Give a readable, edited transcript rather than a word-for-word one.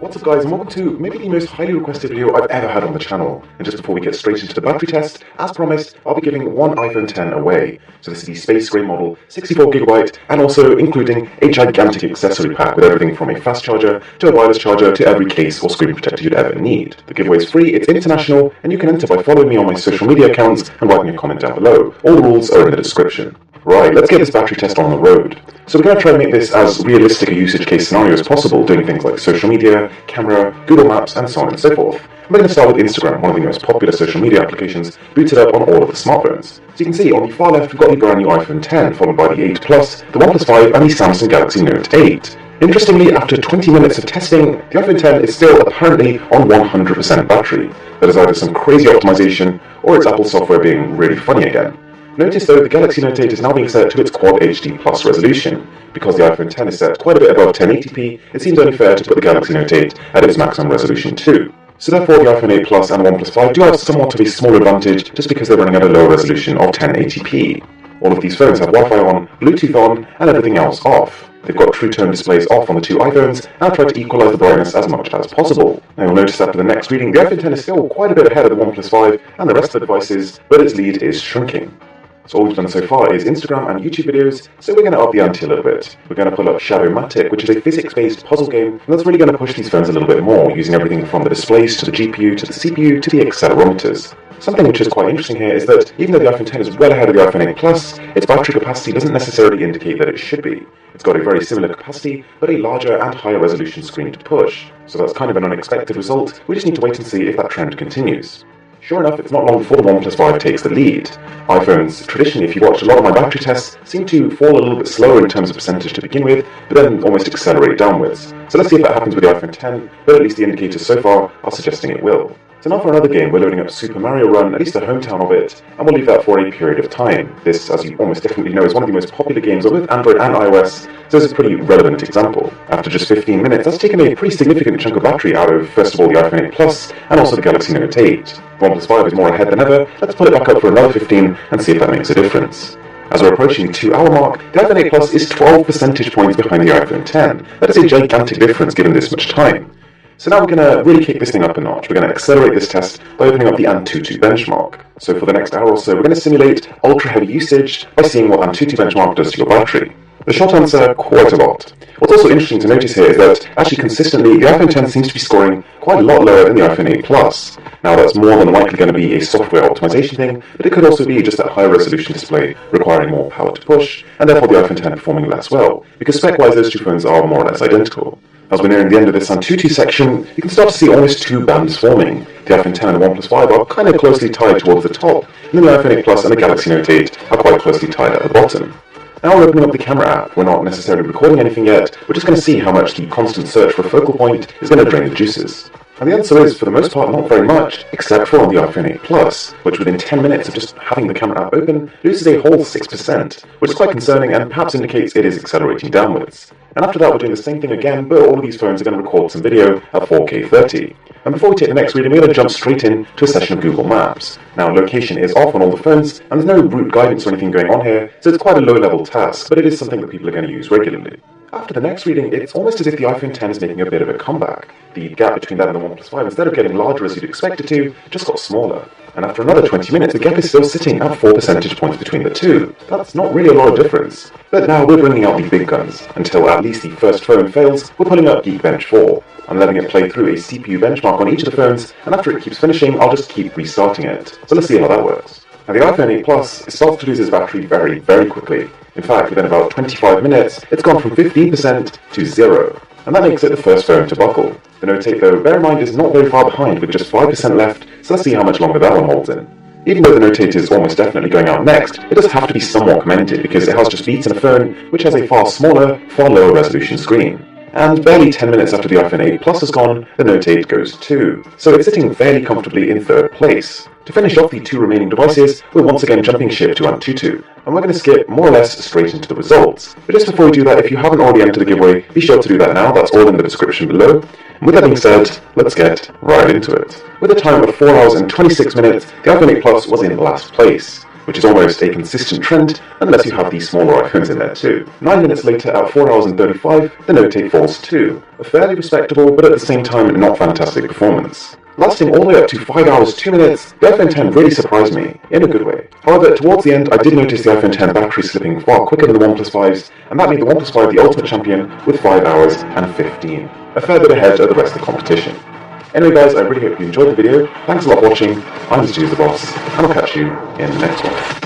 What's up guys, and welcome to maybe the most highly requested video I've ever had on the channel. And just before we get straight into the battery test, as promised, I'll be giving one iPhone X away. So this is the space grey model, 64GB, and also including a gigantic accessory pack with everything from a fast charger to a wireless charger to every case or screen protector you'd ever need. The giveaway is free, it's international, and you can enter by following me on my social media accounts and writing a comment down below. All the rules are in the description. Right, let's get this battery test on the road. So we're going to try and make this as realistic a usage case scenario as possible, doing things like social media, camera, Google Maps, and so on and so forth. And we're going to start with Instagram, one of the most popular social media applications, booted up on all of the smartphones. So you can see on the far left we've got the brand new iPhone X, followed by the 8 Plus, the OnePlus 5, and the Samsung Galaxy Note 8. Interestingly, after 20 minutes of testing, the iPhone X is still apparently on 100% battery. That is either some crazy optimization, or it's Apple software being really funny again. Notice though, the Galaxy Note 8 is now being set to its Quad HD Plus resolution. Because the iPhone X is set quite a bit above 1080p, it seems only fair to put the Galaxy Note 8 at its maximum resolution too. So therefore the iPhone 8 Plus and the OnePlus 5 do have somewhat of a small advantage just because they're running at a lower resolution of 1080p. All of these phones have Wi-Fi on, Bluetooth on, and everything else off. They've got True Tone displays off on the two iPhones, and I've tried to equalize the brightness as much as possible. Now you'll notice after the next reading, the iPhone X is still quite a bit ahead of the OnePlus 5 and the rest of the devices, but its lead is shrinking. So all we've done so far is Instagram and YouTube videos, so we're going to up the ante a little bit. We're going to pull up Shadowmatic, which is a physics-based puzzle game, and that's really going to push these phones a little bit more, using everything from the displays to the GPU to the CPU to the accelerometers. Something which is quite interesting here is that even though the iPhone X is well ahead of the iPhone 8 Plus, its battery capacity doesn't necessarily indicate that it should be. It's got a very similar capacity, but a larger and higher resolution screen to push. So that's kind of an unexpected result. We just need to wait and see if that trend continues. Sure enough, it's not long before the OnePlus 5 takes the lead. iPhones, traditionally, if you watch a lot of my battery tests, seem to fall a little bit slower in terms of percentage to begin with, but then almost accelerate downwards. So let's see if that happens with the iPhone X, but at least the indicators so far are suggesting it will. So now for another game, we're loading up Super Mario Run, at least the hometown of it, and we'll leave that for a period of time. This, as you almost definitely know, is one of the most popular games on both Android and iOS, so it's a pretty relevant example. After just 15 minutes, that's taken a pretty significant chunk of battery out of, first of all, the iPhone 8 Plus, and also the Galaxy Note 8. The OnePlus 5 is more ahead than ever. Let's put it back up for another 15 and see if that makes a difference. As we're approaching the 2-hour mark, the iPhone 8 Plus is 12 percentage points behind the iPhone X. That is a gigantic difference given this much time. So now we're going to really kick this thing up a notch. We're going to accelerate this test by opening up the Antutu benchmark. So for the next hour or so, we're going to simulate ultra-heavy usage by seeing what Antutu benchmark does to your battery. The short answer, quite a lot. What's also interesting to notice here is that, actually consistently, the iPhone X seems to be scoring quite a lot lower than the iPhone 8 Plus. Now that's more than likely going to be a software optimization thing, but it could also be just that higher resolution display requiring more power to push, and therefore the iPhone X performing less well, because spec-wise those two phones are more or less identical. As we're nearing the end of this Antutu section, you can start to see almost two bands forming. The iPhone X and the OnePlus 5 are kind of closely tied towards the top, and then the iPhone 8 Plus and the Galaxy Note 8 are quite closely tied at the bottom. Now we're opening up the camera app. We're not necessarily recording anything yet, we're just going to see how much the constant search for a focal point is going to drain the juices. And the answer is, for the most part, not very much, except for on the iPhone 8 Plus, which within 10 minutes of just having the camera app open, loses a whole 6%, which is quite concerning and perhaps indicates it is accelerating downwards. And after that we're doing the same thing again, but all of these phones are going to record some video at 4K 30. And before we take the next reading, we're going to jump straight in to a session of Google Maps. Now location is off on all the phones, and there's no route guidance or anything going on here, so it's quite a low-level task, but it is something that people are going to use regularly. After the next reading, it's almost as if the iPhone X is making a bit of a comeback. The gap between that and the OnePlus 5, instead of getting larger as you'd expect it to, just got smaller. And after another 20 minutes, the gap is still sitting at 4 percentage points between the two. That's not really a lot of difference. But now we're bringing out the big guns. Until at least the first phone fails, we're pulling up Geekbench 4. I'm letting it play through a CPU benchmark on each of the phones, and after it keeps finishing, I'll just keep restarting it. So let's see how that works. Now the iPhone 8 Plus starts to lose its battery very, very quickly. In fact, within about 25 minutes, it's gone from 15% to 0. And that makes it the first phone to buckle. The Note 8, though, bear in mind, is not very far behind with just 5% left, so let's see how much longer that one holds in. Even though the Note 8 is almost definitely going out next, it does have to be somewhat commended because it has just beaten a phone which has a far smaller, far lower resolution screen. And barely 10 minutes after the iPhone 8 Plus has gone, the Note 8 goes too, so it's sitting fairly comfortably in third place. To finish off the two remaining devices, we're once again jumping ship to Antutu, and we're going to skip more or less straight into the results. But just before we do that, if you haven't already entered the giveaway, be sure to do that now, that's all in the description below. And with that being said, let's get right into it. With a time of 4 hours and 26 minutes, the iPhone 8 Plus was in last place. which is almost a consistent trend unless you have the smaller iPhones in there too. 9 minutes later, at 4 hours and 35, the Note 8 falls too. A fairly respectable, but at the same time not fantastic performance. Lasting all the way up to 5 hours 2 minutes, the iPhone X really surprised me, in a good way. However, towards the end, I did notice the iPhone X battery slipping far quicker than the OnePlus 5s, and that made the OnePlus 5 the ultimate champion with 5 hours and 15. A fair bit ahead of the rest of the competition. Anyway guys, I really hope you enjoyed the video. Thanks a lot for watching. I'm Stu the Boss, and I'll catch you in the next one.